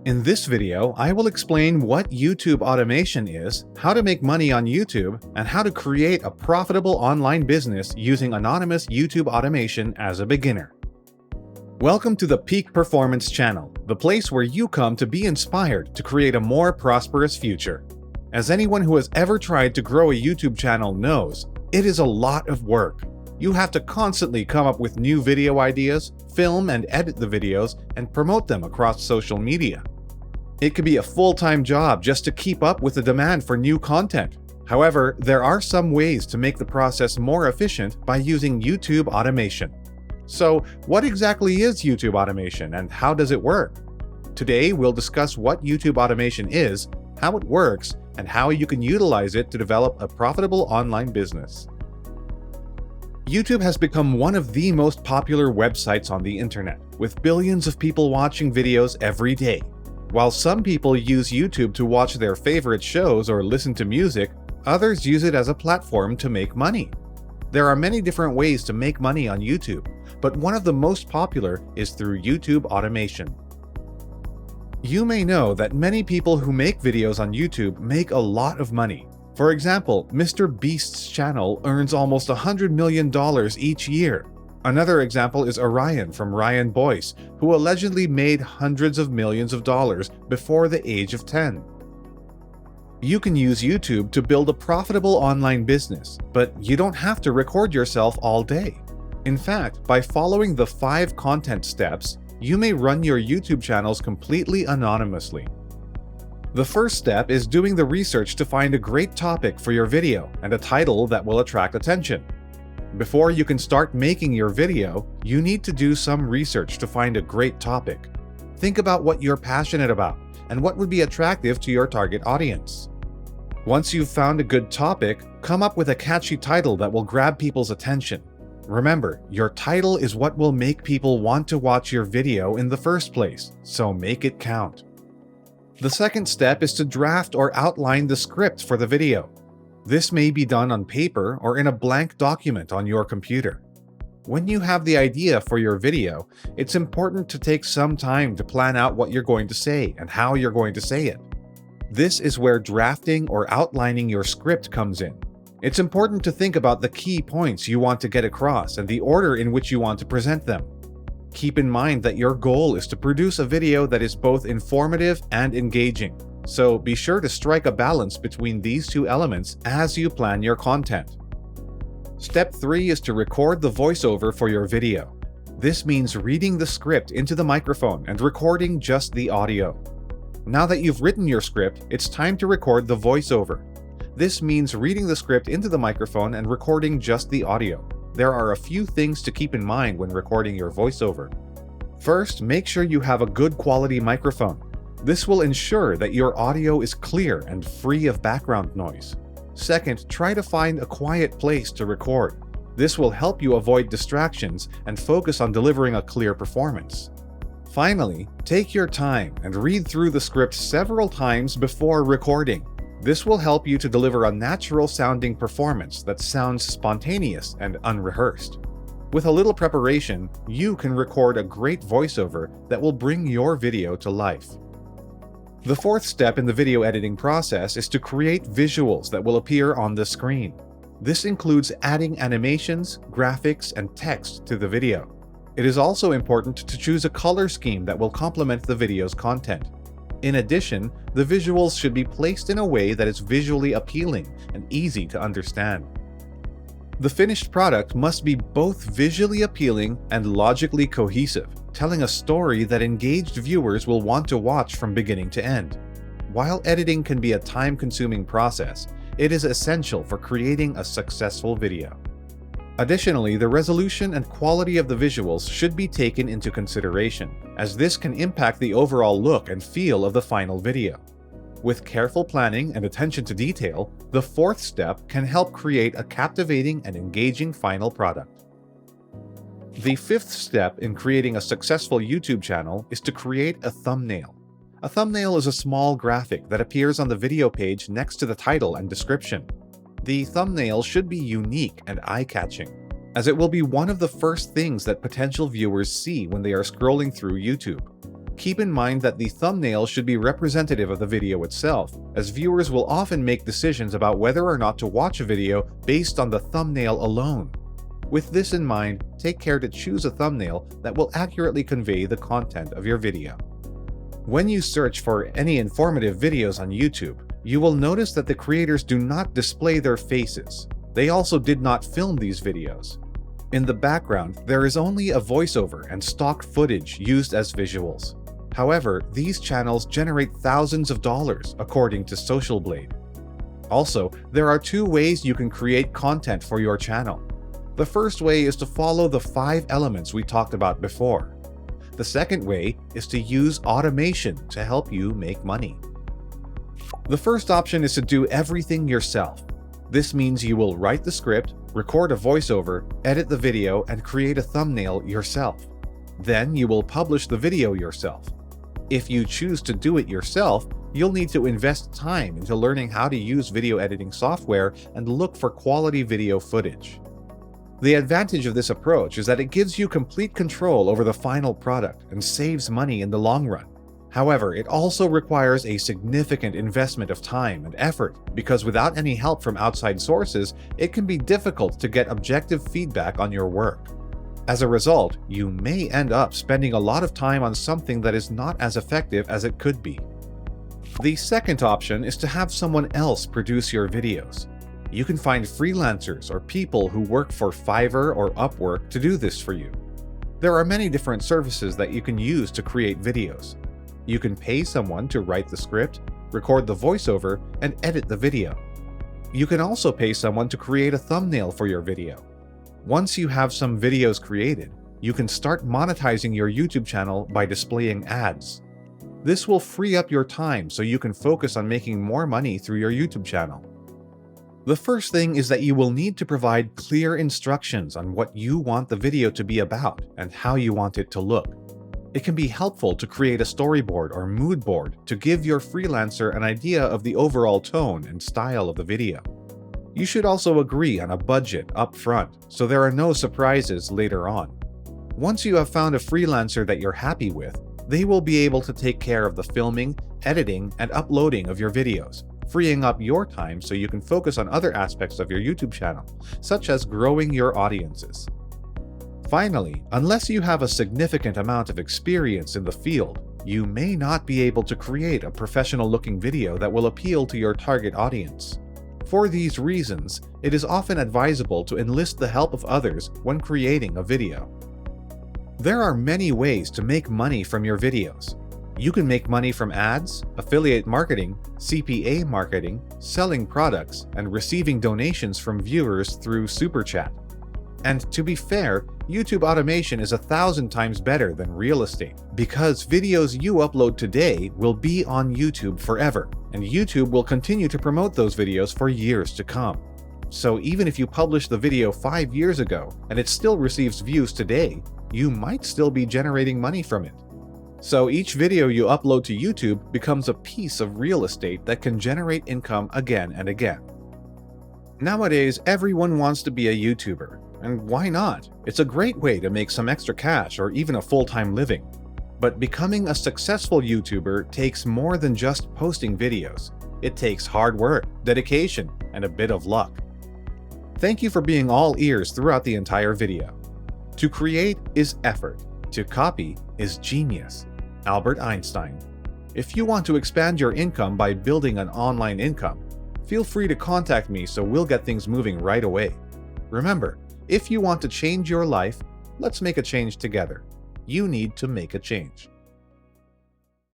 In this video, I will explain what YouTube automation is, how to make money on YouTube, and how to create a profitable online business using anonymous YouTube automation as a beginner. Welcome to the Peak Performance channel, the place where you come to be inspired to create a more prosperous future. As anyone who has ever tried to grow a YouTube channel knows, it is a lot of work. You have to constantly come up with new video ideas, film and edit the videos, and promote them across social media. It could be a full-time job just to keep up with the demand for new content. However, there are some ways to make the process more efficient by using YouTube automation. So, what exactly is YouTube automation and how does it work? Today, we'll discuss what YouTube automation is, how it works, and how you can utilize it to develop a profitable online business. YouTube has become one of the most popular websites on the internet, with billions of people watching videos every day. While some people use YouTube to watch their favorite shows or listen to music, others use it as a platform to make money. There are many different ways to make money on YouTube, but one of the most popular is through YouTube automation. You may know that many people who make videos on YouTube make a lot of money. For example, Mr. Beast's channel earns almost $100 million each year. Another example is Orion from Ryan Boyce, who allegedly made hundreds of millions of dollars before the age of 10. You can use YouTube to build a profitable online business, but you don't have to record yourself all day. In fact, by following the 5 content steps, you may run your YouTube channels completely anonymously. The first step is doing the research to find a great topic for your video and a title that will attract attention. Before you can start making your video, you need to do some research to find a great topic. Think about what you're passionate about and what would be attractive to your target audience. Once you've found a good topic, come up with a catchy title that will grab people's attention. Remember, your title is what will make people want to watch your video in the first place, so make it count. The second step is to draft or outline the script for the video. This may be done on paper or in a blank document on your computer. When you have the idea for your video, it's important to take some time to plan out what you're going to say and how you're going to say it. This is where drafting or outlining your script comes in. It's important to think about the key points you want to get across and the order in which you want to present them. Keep in mind that your goal is to produce a video that is both informative and engaging. So be sure to strike a balance between these two elements as you plan your content. Step 3 is to record the voiceover for your video. This means reading the script into the microphone and recording just the audio. Now that you've written your script, it's time to record the voiceover. This means reading the script into the microphone and recording just the audio. There are a few things to keep in mind when recording your voiceover. First, make sure you have a good quality microphone. This will ensure that your audio is clear and free of background noise. Second, try to find a quiet place to record. This will help you avoid distractions and focus on delivering a clear performance. Finally, take your time and read through the script several times before recording. This will help you to deliver a natural-sounding performance that sounds spontaneous and unrehearsed. With a little preparation, you can record a great voiceover that will bring your video to life. The fourth step in the video editing process is to create visuals that will appear on the screen. This includes adding animations, graphics, and text to the video. It is also important to choose a color scheme that will complement the video's content. In addition, the visuals should be placed in a way that is visually appealing and easy to understand. The finished product must be both visually appealing and logically cohesive, telling a story that engaged viewers will want to watch from beginning to end. While editing can be a time-consuming process, it is essential for creating a successful video. Additionally, the resolution and quality of the visuals should be taken into consideration, as this can impact the overall look and feel of the final video. With careful planning and attention to detail, the fourth step can help create a captivating and engaging final product. The fifth step in creating a successful YouTube channel is to create a thumbnail. A thumbnail is a small graphic that appears on the video page next to the title and description. The thumbnail should be unique and eye-catching, as it will be one of the first things that potential viewers see when they are scrolling through YouTube. Keep in mind that the thumbnail should be representative of the video itself, as viewers will often make decisions about whether or not to watch a video based on the thumbnail alone. With this in mind, take care to choose a thumbnail that will accurately convey the content of your video. When you search for any informative videos on YouTube, you will notice that the creators do not display their faces. They also did not film these videos. In the background, there is only a voiceover and stock footage used as visuals. However, these channels generate thousands of dollars, according to Social Blade. Also, there are 2 ways you can create content for your channel. The first way is to follow the 5 elements we talked about before. The second way is to use automation to help you make money. The first option is to do everything yourself. This means you will write the script, record a voiceover, edit the video, and create a thumbnail yourself. Then you will publish the video yourself. If you choose to do it yourself, you'll need to invest time into learning how to use video editing software and look for quality video footage. The advantage of this approach is that it gives you complete control over the final product and saves money in the long run. However, it also requires a significant investment of time and effort because without any help from outside sources, it can be difficult to get objective feedback on your work. As a result, you may end up spending a lot of time on something that is not as effective as it could be. The second option is to have someone else produce your videos. You can find freelancers or people who work for Fiverr or Upwork to do this for you. There are many different services that you can use to create videos. You can pay someone to write the script, record the voiceover, and edit the video. You can also pay someone to create a thumbnail for your video. Once you have some videos created, you can start monetizing your YouTube channel by displaying ads. This will free up your time so you can focus on making more money through your YouTube channel. The first thing is that you will need to provide clear instructions on what you want the video to be about and how you want it to look. It can be helpful to create a storyboard or mood board to give your freelancer an idea of the overall tone and style of the video. You should also agree on a budget up front so there are no surprises later on. Once you have found a freelancer that you're happy with, they will be able to take care of the filming, editing, and uploading of your videos, freeing up your time so you can focus on other aspects of your YouTube channel, such as growing your audiences. Finally, unless you have a significant amount of experience in the field, you may not be able to create a professional-looking video that will appeal to your target audience. For these reasons, it is often advisable to enlist the help of others when creating a video. There are many ways to make money from your videos. You can make money from ads, affiliate marketing, CPA marketing, selling products, and receiving donations from viewers through Super Chat. And to be fair, YouTube automation is 1,000 times better than real estate, because videos you upload today will be on YouTube forever, and YouTube will continue to promote those videos for years to come. So even if you published the video 5 years ago and it still receives views today, you might still be generating money from it. So each video you upload to YouTube becomes a piece of real estate that can generate income again and again. Nowadays, everyone wants to be a YouTuber. And why not? It's a great way to make some extra cash or even a full-time living. But becoming a successful YouTuber takes more than just posting videos. It takes hard work, dedication, and a bit of luck. Thank you for being all ears throughout the entire video. To create is effort. To copy is genius. Albert Einstein. If you want to expand your income by building an online income, feel free to contact me so we'll get things moving right away. Remember, if you want to change your life, let's make a change together. You need to make a change.